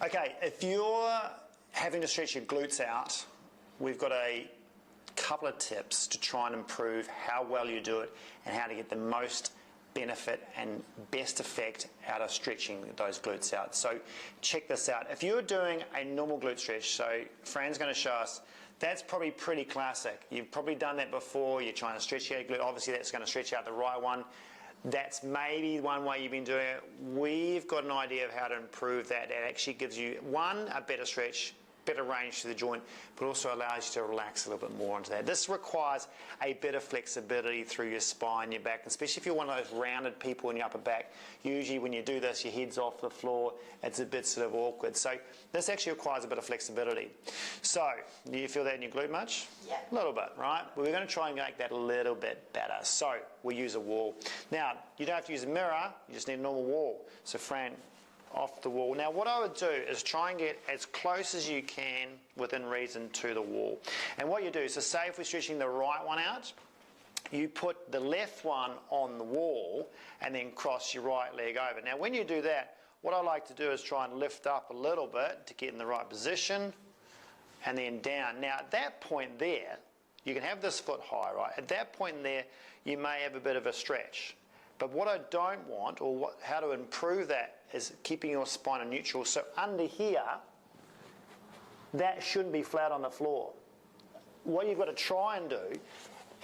Okay, if you're having to stretch your glutes out, we've got a couple of tips to try and improve how well you do it and how to get the most benefit and best effect out of stretching those glutes out. So check this out. If you're doing a normal glute stretch, so Fran's going to show us, that's probably pretty classic. You've probably done that before. You're trying to stretch your glute. Obviously that's going to stretch out the right one. That's maybe one way you've been doing it. We've got an idea of how to improve that. It actually gives you, one, a better stretch, better range to the joint, but also allows you to relax a little bit more into that. This requires a bit of flexibility through your spine, your back, especially if you're one of those rounded people in your upper back. Usually when you do this, your head's off the floor, it's a bit sort of awkward. So this actually requires a bit of flexibility. So, do you feel that in your glute much? Yeah. A little bit, right? But we're going to try and make that a little bit better. So, we'll use a wall. Now, you don't have to use a mirror, you just need a normal wall. So Fran, off the wall. Now what I would do is try and get as close as you can within reason to the wall. And what you do, so say if we're stretching the right one out, you put the left one on the wall and then cross your right leg over. Now when you do that, what I like to do is try and lift up a little bit to get in the right position and then down. Now at that point there, you can have this foot high, right? At that point there, you may have a bit of a stretch. But what I don't want, or how to improve that, is keeping your spine in neutral. So under here, that shouldn't be flat on the floor. What you've got to try and do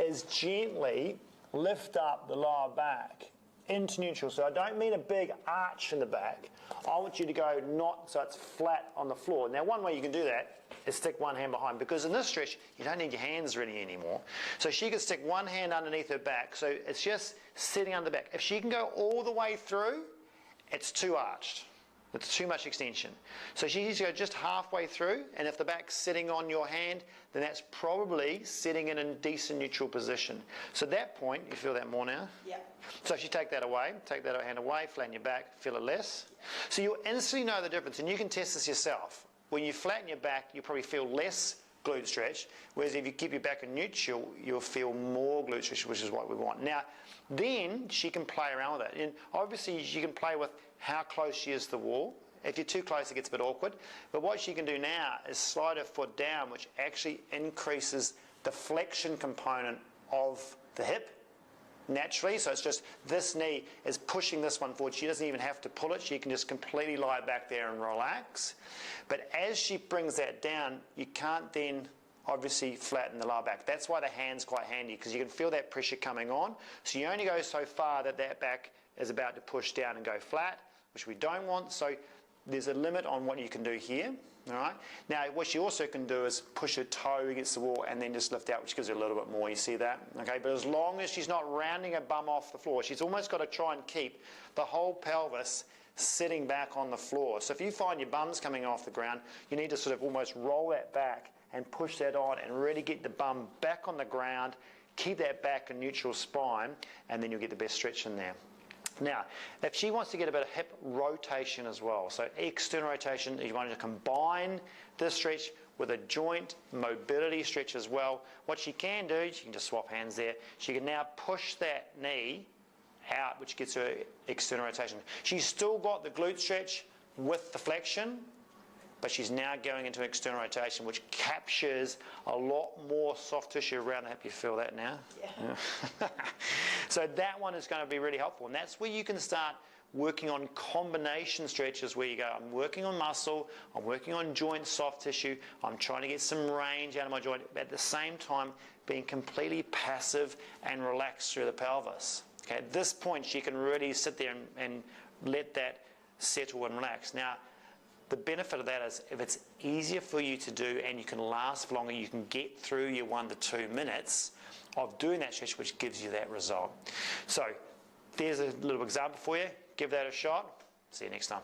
is gently lift up the lower back into neutral. So I don't mean a big arch in the back. I want you to go not so it's flat on the floor. Now one way you can do that is stick one hand behind, because in this stretch you don't need your hands really anymore. So she can stick one hand underneath her back, so it's just sitting under the back. If she can go all the way through, it's too arched. It's too much extension. So she needs to go just halfway through, and if the back's sitting on your hand, then that's probably sitting in a decent neutral position. So at that point, you feel that more now? Yeah. So if you take that away, take that hand away, flatten your back, feel it less. So you'll instantly know the difference, and you can test this yourself. When you flatten your back, you probably feel less glute stretch, whereas if you keep your back in neutral, you'll feel more glute stretch, which is what we want. Now, then she can play around with it. And obviously, she can play with how close she is to the wall. If you're too close, it gets a bit awkward. But what she can do now is slide her foot down, which actually increases the flexion component of the hip naturally. So it's just this knee is pushing this one forward. She doesn't even have to pull it. She can just completely lie back there and relax. But as she brings that down, you can't then obviously flatten the lower back. That's why the hand's quite handy, because you can feel that pressure coming on. So you only go so far that that back is about to push down and go flat, which we don't want. So there's a limit on what you can do here. All right. Now, what she also can do is push her toe against the wall and then just lift out, which gives her a little bit more. You see that? Okay. But as long as she's not rounding her bum off the floor, she's almost got to try and keep the whole pelvis sitting back on the floor. So if you find your bum's coming off the ground, you need to sort of almost roll that back and push that on and really get the bum back on the ground, keep that back in neutral spine, and then you'll get the best stretch in there. Now, if she wants to get a bit of hip rotation as well, so external rotation, you want to combine this stretch with a joint mobility stretch as well, what she can do, she can just swap hands there, she can now push that knee out, which gets her external rotation. She's still got the glute stretch with the flexion, but she's now going into external rotation, which captures a lot more soft tissue around the hip. You feel that now? Yeah. So that one is going to be really helpful, and that's where you can start working on combination stretches where you go, I'm working on muscle, I'm working on joint soft tissue, I'm trying to get some range out of my joint, but at the same time being completely passive and relaxed through the pelvis. Okay, at this point she can really sit there and let that settle and relax. Now, the benefit of that is if it's easier for you to do and you can last for longer, you can get through your 1 to 2 minutes of doing that stretch, which gives you that result. So there's a little example for you. Give that a shot. See you next time.